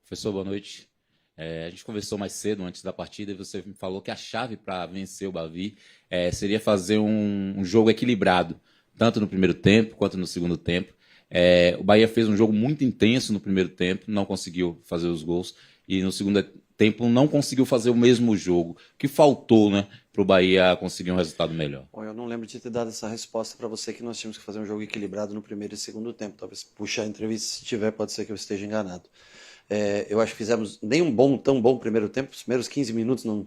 Professor, boa noite. A gente conversou mais cedo, antes da partida, e você me falou que a chave para vencer o Bavi seria fazer um jogo equilibrado, tanto no primeiro tempo quanto no segundo tempo. O Bahia fez um jogo muito intenso no primeiro tempo, não conseguiu fazer os gols, e no segundo tempo não conseguiu fazer o mesmo jogo. O que faltou, né, para o Bahia conseguir um resultado melhor? Bom, eu não lembro de ter dado essa resposta para você, que nós tínhamos que fazer um jogo equilibrado no primeiro e segundo tempo. Talvez puxar a entrevista, se tiver, pode ser que eu esteja enganado. Eu acho que fizemos nem tão bom primeiro tempo. Os primeiros 15 minutos não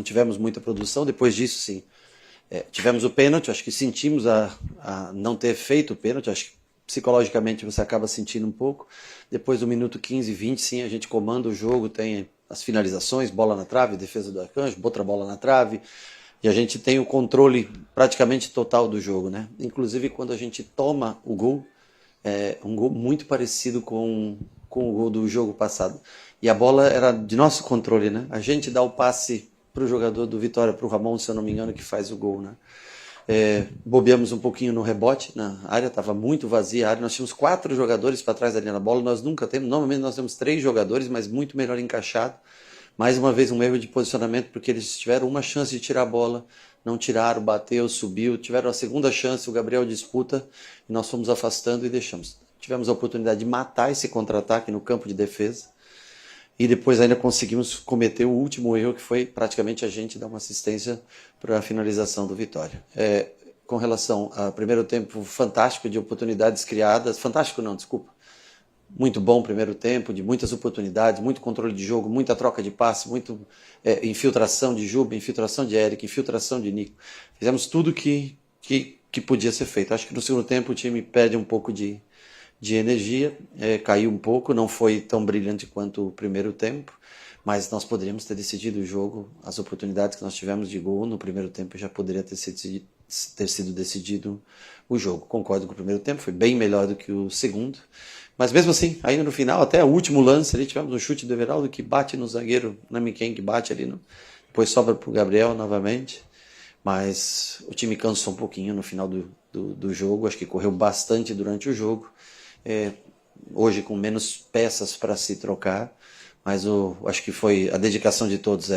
tivemos muita produção. Depois disso, sim, tivemos o pênalti. Acho que sentimos a não ter feito o pênalti. Acho que psicologicamente você acaba sentindo um pouco. Depois do minuto 15, 20, sim, a gente comanda o jogo, tem as finalizações, bola na trave, defesa do Arcanjo, outra bola na trave. E a gente tem o controle praticamente total do jogo, né? Inclusive, quando a gente toma o gol, um gol muito parecido com o gol do jogo passado. E a bola era de nosso controle, né? A gente dá o passe para o jogador do Vitória, para o Ramon, se eu não me engano, que faz o gol, né? Bobeamos um pouquinho no rebote, na área estava muito vazia a área. Nós tínhamos 4 jogadores para trás da linha da bola. Nós nunca temos, normalmente nós temos 3 jogadores, mas muito melhor encaixado. Mais uma vez um erro de posicionamento, porque eles tiveram uma chance de tirar a bola, não tiraram, bateu, subiu, tiveram a segunda chance, o Gabriel disputa, e nós fomos afastando e deixamos. Tivemos a oportunidade de matar esse contra-ataque no campo de defesa, e depois ainda conseguimos cometer o último erro, que foi praticamente a gente dar uma assistência para a finalização do Vitória. Com relação ao primeiro tempo fantástico de oportunidades criadas, fantástico não, desculpa, muito bom primeiro tempo, de muitas oportunidades, muito controle de jogo, muita troca de passe, muito infiltração de Juba, infiltração de Eric, infiltração de Nico. Fizemos tudo que podia ser feito. Acho que no segundo tempo o time perde um pouco de energia, caiu um pouco, não foi tão brilhante quanto o primeiro tempo, mas nós poderíamos ter decidido o jogo. As oportunidades que nós tivemos de gol no primeiro tempo já poderia ter sido decidido o jogo. Concordo com o primeiro tempo, foi bem melhor do que o segundo, mas mesmo assim, ainda no final, até o último lance ali, tivemos um chute do Everaldo que bate no zagueiro, não me quem que bate ali, depois sobra para o Gabriel novamente, mas o time cansou um pouquinho no final do jogo. Acho que correu bastante durante o jogo, hoje com menos peças para se trocar, mas acho que foi a dedicação de todos,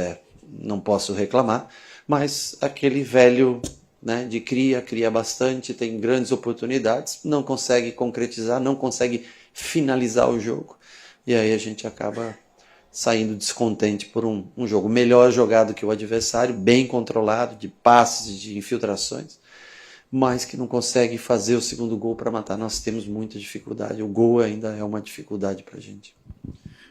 não posso reclamar, mas aquele velho, né, de cria bastante, tem grandes oportunidades, não consegue concretizar, não consegue finalizar o jogo, e aí a gente acaba saindo descontente por um jogo melhor jogado que o adversário, bem controlado, de passes, de infiltrações, mas que não consegue fazer o segundo gol para matar. Nós temos muita dificuldade, o gol ainda é uma dificuldade para a gente.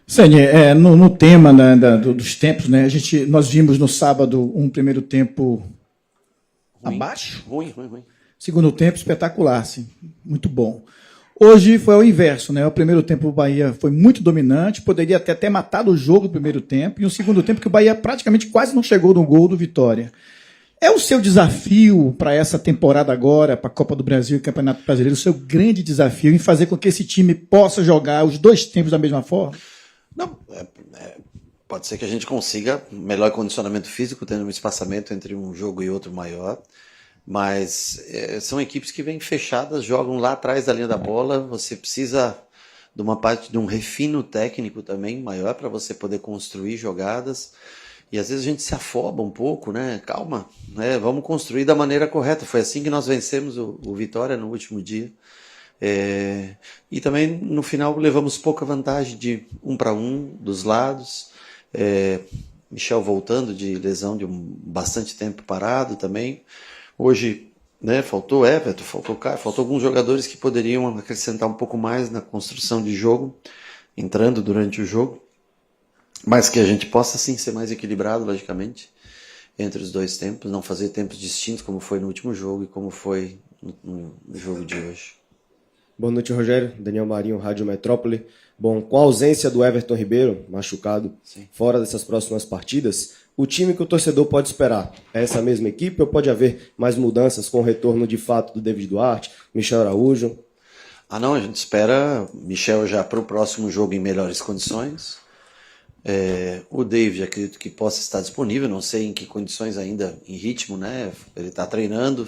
Sene, no tema, né, dos tempos, né, nós vimos no sábado um primeiro tempo ruim, abaixo. Ruim. Segundo tempo espetacular, sim, muito bom. Hoje foi o inverso, né? O primeiro tempo o Bahia foi muito dominante, poderia até matado o jogo no primeiro tempo, e o segundo tempo que o Bahia praticamente quase não chegou no gol do Vitória. É o seu desafio para essa temporada agora, para a Copa do Brasil e Campeonato Brasileiro, o seu grande desafio em fazer com que esse time possa jogar os dois tempos da mesma forma? Não, pode ser que a gente consiga melhor condicionamento físico, tendo um espaçamento entre um jogo e outro maior, mas são equipes que vêm fechadas, jogam lá atrás da linha da bola. Você precisa de uma parte de um refino técnico também maior para você poder construir jogadas, e às vezes a gente se afoba um pouco, né? Calma, né? Vamos construir da maneira correta. Foi assim que nós vencemos o Vitória no último dia. E também no final levamos pouca vantagem de 1-1 dos lados. Michel voltando de lesão de bastante tempo parado também. Hoje, né, faltou Everton, faltou Caio, faltou alguns jogadores que poderiam acrescentar um pouco mais na construção de jogo, entrando durante o jogo, mas que a gente possa sim ser mais equilibrado, logicamente, entre os dois tempos, não fazer tempos distintos como foi no último jogo e como foi no jogo de hoje. Boa noite, Rogério. Daniel Marinho, Rádio Metrópole. Bom, com a ausência do Everton Ribeiro, machucado, sim, fora dessas próximas partidas, O time que o torcedor pode esperar é essa mesma equipe ou pode haver mais mudanças com o retorno de fato do David Duarte, Michel Araújo? Não, a gente espera Michel já para o próximo jogo em melhores condições. O David, acredito que possa estar disponível, não sei em que condições ainda, em ritmo, né? Ele está treinando,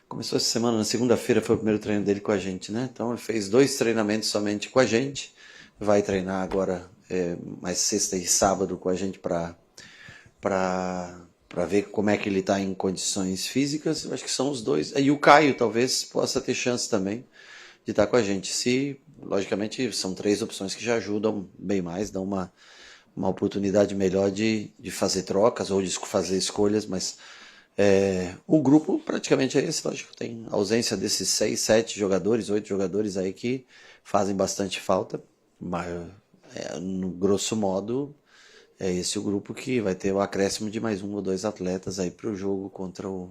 começou essa semana, na segunda-feira foi o primeiro treino dele com a gente, né? Então ele fez 2 treinamentos somente com a gente, vai treinar agora mais sexta e sábado com a gente para ver como é que ele está em condições físicas. Eu acho que são os 2. E o Caio talvez possa ter chance também de estar com a gente. Logicamente, são 3 opções que já ajudam bem mais, dão uma oportunidade melhor de fazer trocas ou de fazer escolhas, mas o grupo praticamente é esse, lógico, tem ausência desses 6, 7 jogadores, 8 jogadores aí que fazem bastante falta, mas no grosso modo é esse o grupo que vai ter o acréscimo de mais 1 ou 2 atletas aí para o jogo contra o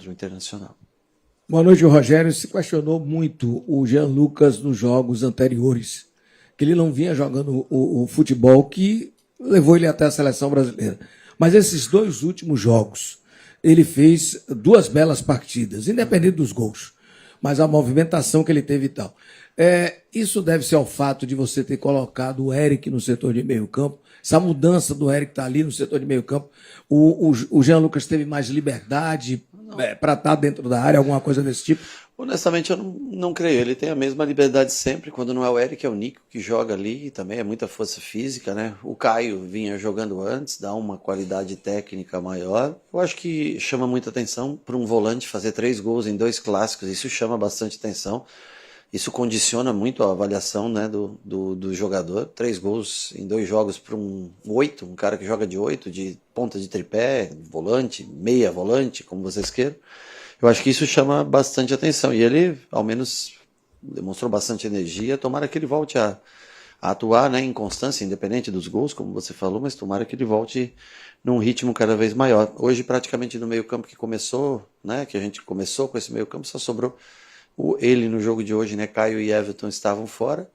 Internacional. Boa noite, Rogério. Se questionou muito o Jean Lucas nos jogos anteriores, que ele não vinha jogando o futebol que levou ele até a seleção brasileira. Mas esses 2 últimos jogos, ele fez 2 belas partidas, independente dos gols, mas a movimentação que ele teve e tal. Isso deve ser ao fato de você ter colocado o Eric no setor de meio campo, essa mudança do Eric estar ali no setor de meio campo. O Jean Lucas teve mais liberdade para estar dentro da área, alguma coisa desse tipo? Honestamente, eu não creio. Ele tem a mesma liberdade sempre. Quando não é o Eric, é o Nico que joga ali. Também é muita força física, né? O Caio vinha jogando antes, dá uma qualidade técnica maior. Eu acho que chama muita atenção para um volante fazer 3 gols em 2 clássicos. Isso chama bastante atenção. Isso condiciona muito a avaliação, né, do jogador. 3 gols em 2 jogos para um 8, um cara que joga de 8, de ponta de tripé, volante, meia volante, como vocês queiram. Eu acho que isso chama bastante atenção. E ele, ao menos, demonstrou bastante energia. Tomara que ele volte a atuar, né, em constância, independente dos gols, como você falou, mas tomara que ele volte num ritmo cada vez maior. Hoje, praticamente no meio-campo que começou, né, que a gente começou com esse meio-campo, só sobrou ele no jogo de hoje, né? Caio e Everton estavam fora.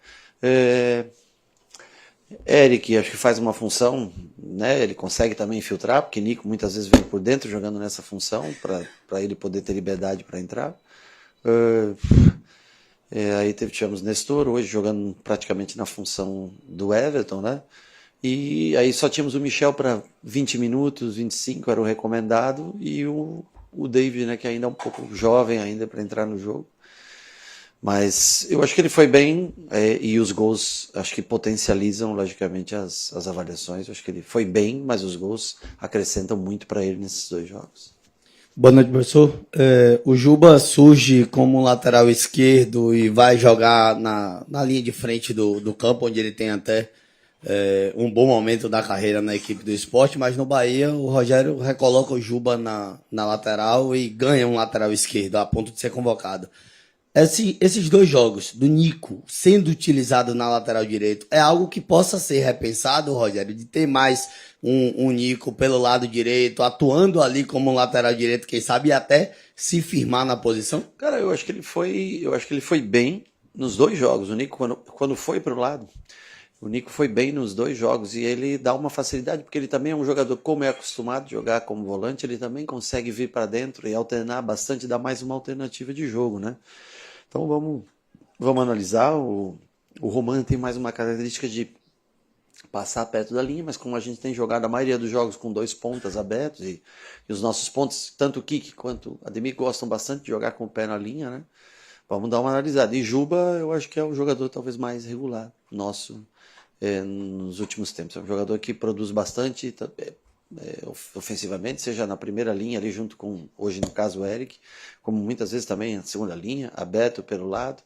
Eric, acho que faz uma função, né? Ele consegue também infiltrar, porque Nico muitas vezes vem por dentro jogando nessa função, para ele poder ter liberdade para entrar. Aí tivemos Nestor, hoje jogando praticamente na função do Everton, né? E aí só tínhamos o Michel para 20 minutos, 25 era o recomendado, e o David, né? Que ainda é um pouco jovem ainda para entrar no jogo. Mas eu acho que ele foi bem, e os gols acho que potencializam logicamente as avaliações. Eu acho que ele foi bem, mas os gols acrescentam muito para ele nesses 2 jogos. Boa noite, professor. O Juba surge como lateral esquerdo e vai jogar na linha de frente do campo, onde ele tem até um bom momento da carreira na equipe do Sport, mas no Bahia o Rogério recoloca o Juba na lateral e ganha um lateral esquerdo, a ponto de ser convocado. Esses 2 jogos do Nico sendo utilizado na lateral direito é algo que possa ser repensado, Rogério, de ter mais um Nico pelo lado direito, atuando ali como um lateral direito, quem sabe, e até se firmar na posição? Cara, eu acho que ele foi bem nos 2 jogos. O Nico, quando foi para o lado, o Nico foi bem nos 2 jogos e ele dá uma facilidade, porque ele também é um jogador, como é acostumado a jogar como volante, ele também consegue vir para dentro e alternar bastante, dar mais uma alternativa de jogo, né? Então vamos analisar. O Roman tem mais uma característica de passar perto da linha, mas como a gente tem jogado a maioria dos jogos com 2 pontas abertos, e os nossos pontos, tanto o Kiki quanto o Ademir, gostam bastante de jogar com o pé na linha, né? Vamos dar uma analisada. E Juba, eu acho que é o jogador talvez mais regular nosso nos últimos tempos. É um jogador que produz bastante ofensivamente, seja na primeira linha ali junto com, hoje no caso, o Eric, como muitas vezes também na segunda linha, aberto pelo lado.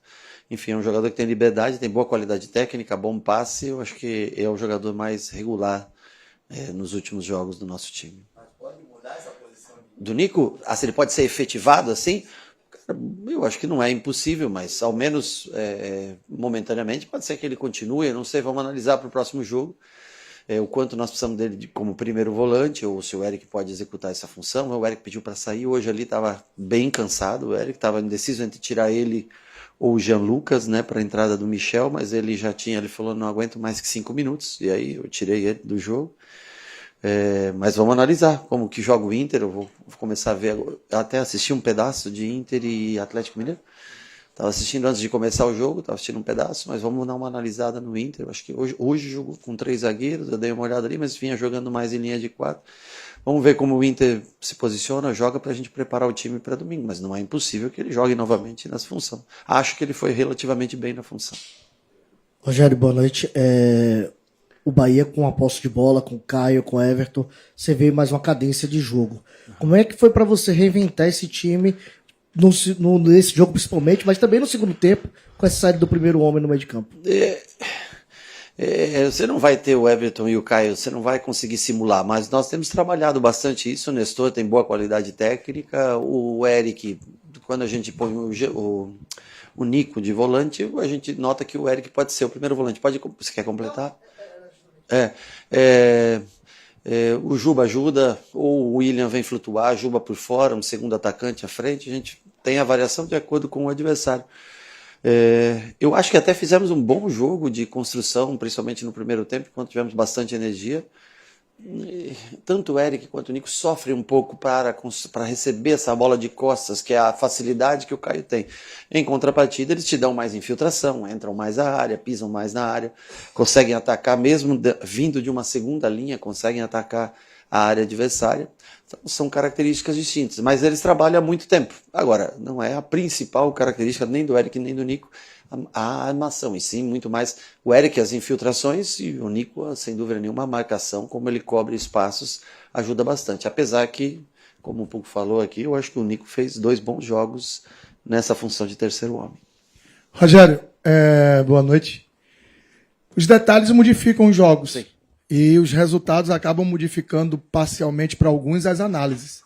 Enfim, é um jogador que tem liberdade, tem boa qualidade técnica, bom passe. Eu acho que é o jogador mais regular nos últimos jogos do nosso time. Mas pode mudar essa posição? Do Nico? Se ele pode ser efetivado assim? Cara, eu acho que não é impossível, mas ao menos momentaneamente pode ser que ele continue. Eu não sei, vamos analisar para o próximo jogo. O quanto nós precisamos dele como primeiro volante, ou se o Eric pode executar essa função. O Eric pediu para sair, hoje ali estava bem cansado, o Eric estava indeciso entre tirar ele ou o Jean Lucas, né, para a entrada do Michel, mas ele falou, não aguento mais que 5 minutos, e aí eu tirei ele do jogo. Mas vamos analisar como que joga o Inter. Eu vou começar a ver. Eu até assisti um pedaço de Inter e Atlético Mineiro. Estava assistindo antes de começar o jogo, estava assistindo um pedaço, mas vamos dar uma analisada no Inter. Eu acho que hoje jogou com 3 zagueiros, eu dei uma olhada ali, mas vinha jogando mais em linha de 4. Vamos ver como o Inter se posiciona, joga para a gente preparar o time para domingo, mas não é impossível que ele jogue novamente nessa função. Acho que ele foi relativamente bem na função. Rogério, boa noite. O Bahia com a posse de bola, com o Caio, com o Everton, você vê mais uma cadência de jogo. Como é que foi para você reinventar esse time nesse jogo principalmente, mas também no segundo tempo, com essa saída do primeiro homem no meio de campo? Você não vai ter o Everton e o Caio, você não vai conseguir simular, mas nós temos trabalhado bastante isso. O Nestor tem boa qualidade técnica, o Eric, quando a gente põe o Nico de volante, a gente nota que o Eric pode ser o primeiro volante. Você quer completar? O Juba ajuda, ou o William vem flutuar, Juba por fora, um segundo atacante à frente, a gente tem a variação de acordo com o adversário. Eu acho que até fizemos um bom jogo de construção, principalmente no primeiro tempo, quando tivemos bastante energia. Tanto o Eric quanto o Nico sofrem um pouco para receber essa bola de costas, que é a facilidade que o Caio tem. Em contrapartida, eles te dão mais infiltração, entram mais na área, pisam mais na área, conseguem atacar, mesmo vindo de uma segunda linha, conseguem atacar a área adversária. Então, são características distintas, mas eles trabalham há muito tempo. Agora, não é a principal característica nem do Eric nem do Nico a armação, e sim muito mais o Eric, as infiltrações, e o Nico, sem dúvida nenhuma, a marcação, como ele cobre espaços, ajuda bastante. Apesar que, como o Puco falou aqui, eu acho que o Nico fez 2 bons jogos nessa função de terceiro homem. Rogério, boa noite. Os detalhes modificam os jogos. Sim. E os resultados acabam modificando parcialmente para alguns as análises.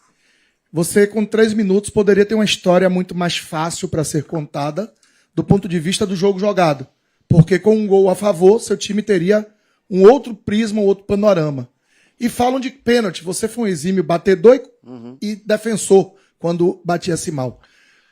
Você, com 3 minutos, poderia ter uma história muito mais fácil para ser contada do ponto de vista do jogo jogado. Porque com um gol a favor, seu time teria um outro prisma, um outro panorama. E falam de pênalti. Você foi um exímio batedor e defensor quando batia-se mal.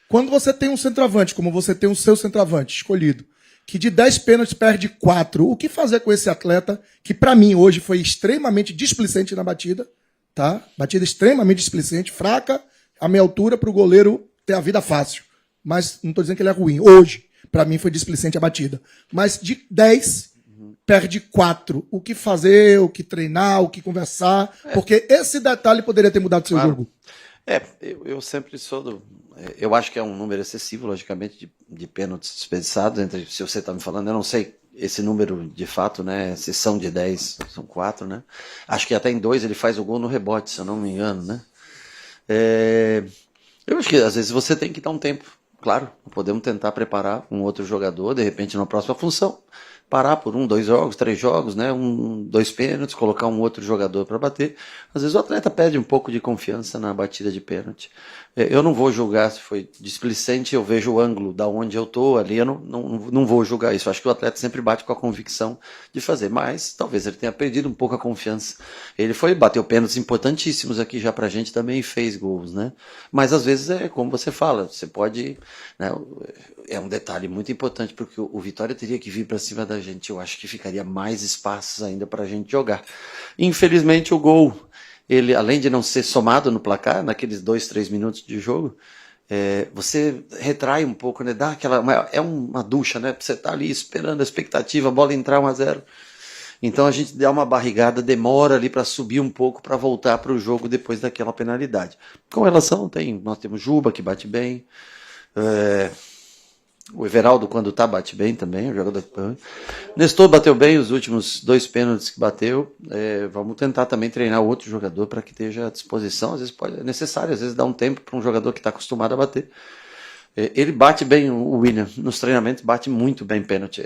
Quando você tem um centroavante, como você tem o seu centroavante escolhido, que de 10 pênaltis perde 4, o que fazer com esse atleta, que para mim hoje foi extremamente displicente na batida, tá? Batida extremamente displicente, fraca, a meia altura para o goleiro ter a vida fácil. Mas não estou dizendo que ele é ruim. Hoje, para mim, foi displicente a batida. Mas de 10, perde 4. O que fazer, o que treinar, o que conversar, porque esse detalhe poderia ter mudado o seu jogo. Eu sempre sou eu acho que é um número excessivo, logicamente, de pênaltis desperdiçados. Se você está me falando, eu não sei esse número de fato, né? Se são de 10, são 4, né? Acho que até em 2 ele faz o gol no rebote, se eu não me engano, né? Eu acho que às vezes você tem que dar um tempo. Claro, podemos tentar preparar um outro jogador, de repente, na próxima função. Parar por 1, 2 jogos, 3 jogos, né? 2 pênaltis, colocar um outro jogador para bater. Às vezes o atleta perde um pouco de confiança na batida de pênalti. Eu não vou julgar se foi displicente, eu vejo o ângulo da onde eu estou ali, eu não vou julgar isso. Eu acho que o atleta sempre bate com a convicção de fazer, mas talvez ele tenha perdido um pouco a confiança. Ele bateu pênaltis importantíssimos aqui já pra gente também e fez gols, né? Mas às vezes é como você fala, você pode, né? É um detalhe muito importante, porque o Vitória teria que vir para cima da gente. Eu acho que ficaria mais espaços ainda para a gente jogar. Infelizmente, o gol, ele, além de não ser somado no placar, naqueles 2, 3 minutos de jogo, você retrai um pouco, né? Dá aquela, é uma ducha, né? Você tá ali esperando a expectativa, a bola entrar 1-0. Então a gente dá uma barrigada, demora ali para subir um pouco, para voltar para o jogo depois daquela penalidade. Com relação, nós temos Juba, que bate bem, o Everaldo, quando bate bem também, o jogador. Nestor bateu bem os últimos 2 pênaltis que bateu. Vamos tentar também treinar outro jogador para que esteja à disposição. Às vezes é necessário, às vezes dá um tempo para um jogador que está acostumado a bater. Ele bate bem, o William, nos treinamentos, bate muito bem pênalti.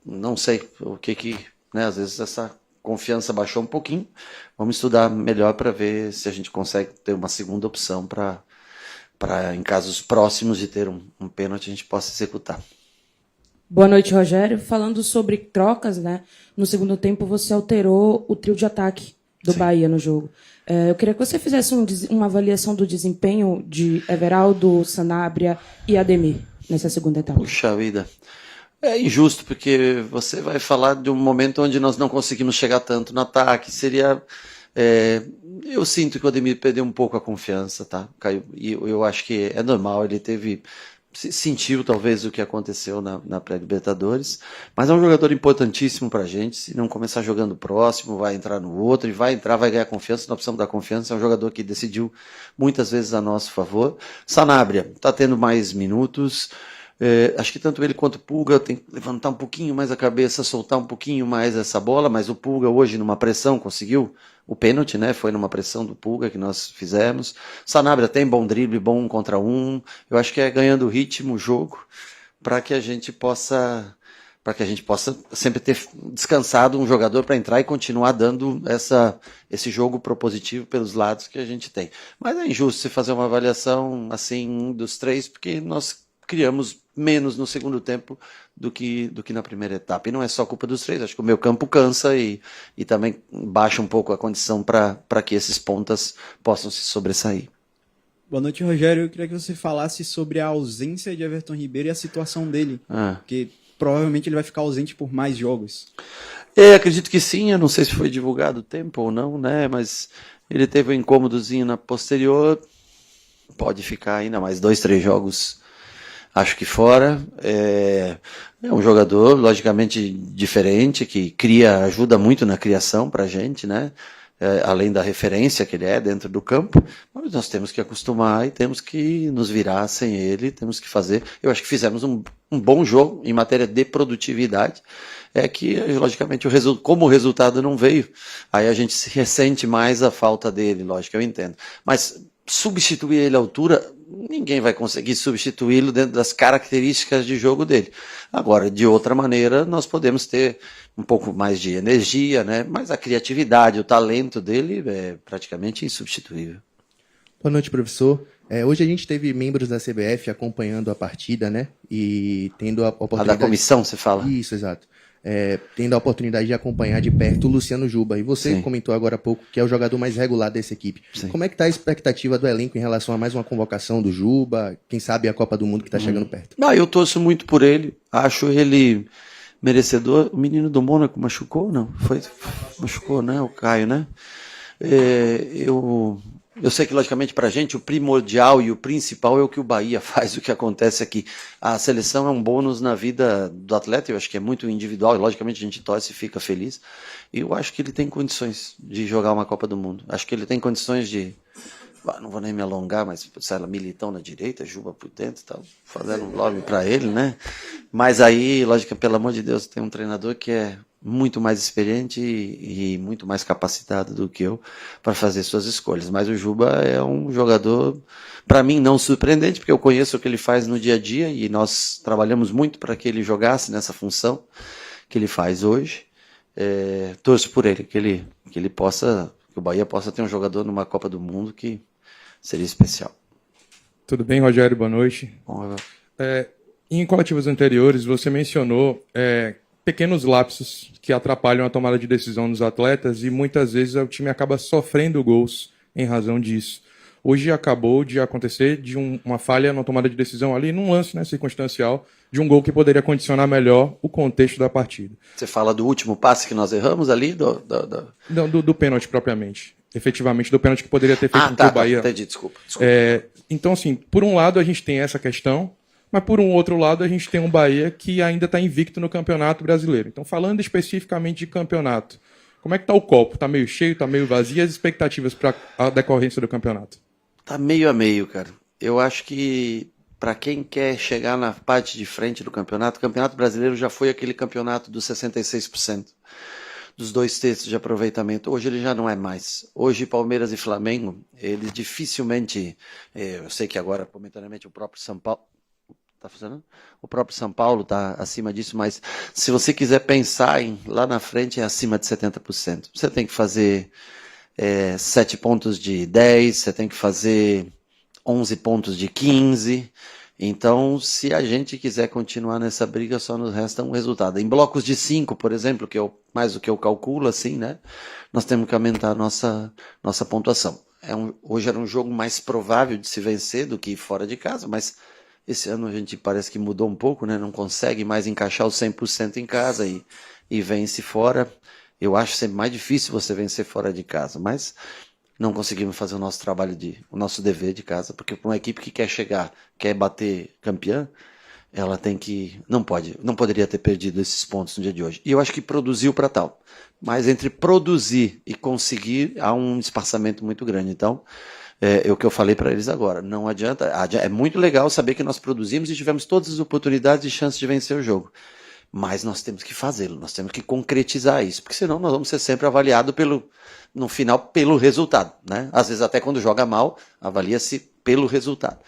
Não sei o que né, às vezes essa confiança baixou um pouquinho. Vamos estudar melhor para ver se a gente consegue ter uma segunda opção para em casos próximos de ter um pênalti, a gente possa executar. Boa noite, Rogério. Falando sobre trocas, né? No segundo tempo você alterou o trio de ataque do Bahia no jogo. Eu queria que você fizesse uma avaliação do desempenho de Everaldo, Sanabria e Ademir nessa segunda etapa. Puxa vida. É injusto, porque você vai falar de um momento onde nós não conseguimos chegar tanto no ataque. Seria Eu sinto que o Ademir perdeu um pouco a confiança, tá? Caiu, e eu acho que é normal, ele sentiu talvez o que aconteceu na pré-Libertadores, mas é um jogador importantíssimo pra gente. Se não começar jogando próximo, vai entrar no outro, e vai ganhar confiança. Nós precisamos dar confiança. É um jogador que decidiu muitas vezes a nosso favor. Sanabria tá tendo mais minutos. Acho que tanto ele quanto o Pulga tem que levantar um pouquinho mais a cabeça, soltar um pouquinho mais essa bola, mas o Pulga hoje numa pressão conseguiu o pênalti, né? Foi numa pressão do Pulga que nós fizemos. Sanabria tem bom drible, bom 1 contra 1. Eu acho que é ganhando ritmo o jogo para que a gente possa sempre ter descansado um jogador para entrar e continuar dando esse jogo propositivo pelos lados que a gente tem. Mas é injusto se fazer uma avaliação assim dos três, porque nós criamos menos no segundo tempo do que na primeira etapa. E não é só culpa dos três, acho que o meu campo cansa e também baixa um pouco a condição para que esses pontas possam se sobressair. Boa noite, Rogério. Eu queria que você falasse sobre a ausência de Everton Ribeiro e a situação dele, porque provavelmente ele vai ficar ausente por mais jogos. Acredito que sim, eu não sei se foi divulgado o tempo ou não, né? Mas ele teve um incômodozinho na posterior, pode ficar ainda mais 2, 3 jogos. Acho que fora. É um jogador, logicamente, diferente, que ajuda muito na criação pra gente, né? Além da referência que ele é dentro do campo, mas nós temos que acostumar e temos que nos virar sem ele, temos que fazer. Eu acho que fizemos um bom jogo em matéria de produtividade. É que, logicamente, como o resultado não veio, aí a gente se ressente mais a falta dele, lógico, eu entendo. Mas substituir ele à altura, ninguém vai conseguir substituí-lo dentro das características de jogo dele. Agora, de outra maneira, nós podemos ter um pouco mais de energia, né? Mas a criatividade, o talento dele é praticamente insubstituível. Boa noite, professor. Hoje a gente teve membros da CBF acompanhando a partida, né? E tendo a oportunidade... A da comissão, você fala? Isso, exato. Tendo a oportunidade de acompanhar de perto o Luciano Juba. E você Sim. comentou agora há pouco que é o jogador mais regular dessa equipe. Sim. Como é que está a expectativa do elenco em relação a mais uma convocação do Juba? Quem sabe a Copa do Mundo que está chegando perto? Eu torço muito por ele. Acho ele merecedor. O menino do Mônaco machucou, não? Machucou, né? O Caio, né? Eu sei que, logicamente, para a gente, o primordial e o principal é o que o Bahia faz, o que acontece aqui. A seleção é um bônus na vida do atleta, eu acho que é muito individual, e logicamente a gente torce e fica feliz. E eu acho que ele tem condições de jogar uma Copa do Mundo. Acho que ele tem condições de... Não vou nem me alongar, mas sei lá, Militão na direita, Juba por dentro, tal, fazendo um lobby para ele, né? Mas aí, lógico, pelo amor de Deus, tem um treinador que é muito mais experiente e muito mais capacitado do que eu para fazer suas escolhas. Mas o Juba é um jogador, para mim, não surpreendente, porque eu conheço o que ele faz no dia a dia e nós trabalhamos muito para que ele jogasse nessa função que ele faz hoje. Torço por ele, que o Bahia possa ter um jogador numa Copa do Mundo que seria especial. Tudo bem, Rogério? Boa noite. Bom, em coletivas anteriores, você mencionou pequenos lapsos que atrapalham a tomada de decisão dos atletas e muitas vezes o time acaba sofrendo gols em razão disso. Hoje acabou de acontecer uma falha na tomada de decisão ali, num lance, né, circunstancial, de um gol que poderia condicionar melhor o contexto da partida. Você fala do último passe que nós erramos ali? Não, do pênalti propriamente. Efetivamente, do pênalti que poderia ter feito com que o Bahia... Entendi, desculpa. Então, assim, por um lado a gente tem essa questão, mas por um outro lado a gente tem um Bahia que ainda está invicto no Campeonato Brasileiro. Então, falando especificamente de campeonato, como é que está o copo? Está meio cheio, está meio vazio? E as expectativas para a decorrência do campeonato? Tá meio a meio, cara. Eu acho que para quem quer chegar na parte de frente do campeonato, o Campeonato Brasileiro já foi aquele campeonato dos 66%, dos 2/3 de aproveitamento. Hoje ele já não é mais. Hoje Palmeiras e Flamengo, eles dificilmente, eu sei que agora momentaneamente o próprio São Paulo tá funcionando? O próprio São Paulo está acima disso, mas se você quiser pensar lá na frente é acima de 70%. Você tem que fazer 7 pontos de 10, você tem que fazer 11 pontos de 15. Então, se a gente quiser continuar nessa briga, só nos resta um resultado. Em blocos de 5, por exemplo, que é mais do que eu calculo, assim, né? Nós temos que aumentar a nossa pontuação. Hoje era um jogo mais provável de se vencer do que fora de casa, mas esse ano a gente parece que mudou um pouco, né? Não consegue mais encaixar o 100% em casa e vence fora. Eu acho sempre mais difícil você vencer fora de casa, mas não conseguimos fazer o nosso trabalho, o nosso dever de casa, porque para uma equipe que quer chegar, quer bater campeã, ela tem que, não poderia ter perdido esses pontos no dia de hoje. E eu acho que produziu para tal. Mas entre produzir e conseguir, há um espaçamento muito grande. Então, é o que eu falei para eles agora. Não adianta, é muito legal saber que nós produzimos e tivemos todas as oportunidades e chances de vencer o jogo. Mas nós temos que fazê-lo, nós temos que concretizar isso, porque senão nós vamos ser sempre avaliados no final pelo resultado, né? Às vezes até quando joga mal, avalia-se pelo resultado.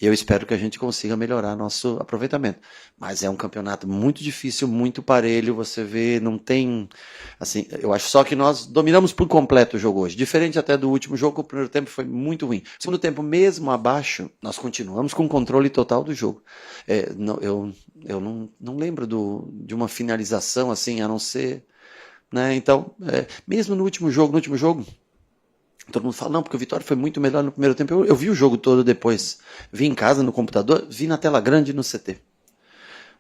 Eu espero que a gente consiga melhorar nosso aproveitamento. Mas é um campeonato muito difícil, muito parelho, você vê, não tem... Assim, eu acho só que nós dominamos por completo o jogo hoje. Diferente até do último jogo, o primeiro tempo foi muito ruim. O segundo tempo, mesmo abaixo, nós continuamos com controle total do jogo. Eu não lembro de uma finalização assim, a não ser... Né? Então, mesmo no último jogo, todo mundo fala, não, porque o Vitória foi muito melhor no primeiro tempo. Eu vi o jogo todo depois. Vi em casa, no computador, vi na tela grande no CT.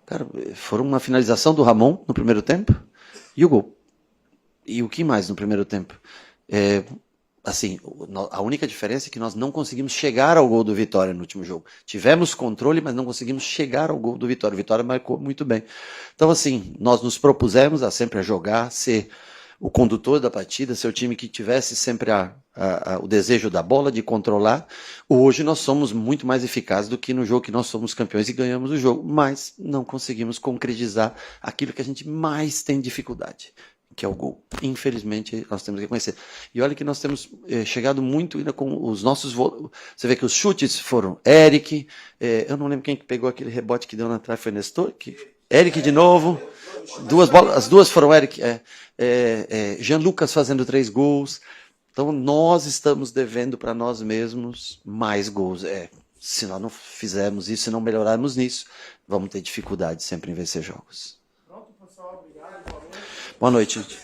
Cara, foram uma finalização do Ramon no primeiro tempo e o gol. E o que mais no primeiro tempo? Assim, a única diferença é que nós não conseguimos chegar ao gol do Vitória no último jogo. Tivemos controle, mas não conseguimos chegar ao gol do Vitória. O Vitória marcou muito bem. Então, assim, nós nos propusemos sempre a jogar, ser o condutor da partida, ser o time que tivesse sempre o desejo da bola, de controlar. Hoje nós somos muito mais eficazes do que no jogo que nós somos campeões e ganhamos o jogo, mas não conseguimos concretizar aquilo que a gente mais tem dificuldade, que é o gol. Infelizmente, nós temos que reconhecer. E olha que nós temos chegado muito ainda com os nossos... Você vê que os chutes foram Eric, eu não lembro quem que pegou aquele rebote que deu na trave, foi Nestor? Eric de novo, as duas foram Eric, Jean Lucas fazendo 3 gols. Então nós estamos devendo para nós mesmos mais gols. Se nós não fizermos isso, se não melhorarmos nisso, vamos ter dificuldade sempre em vencer jogos. Boa noite, gente.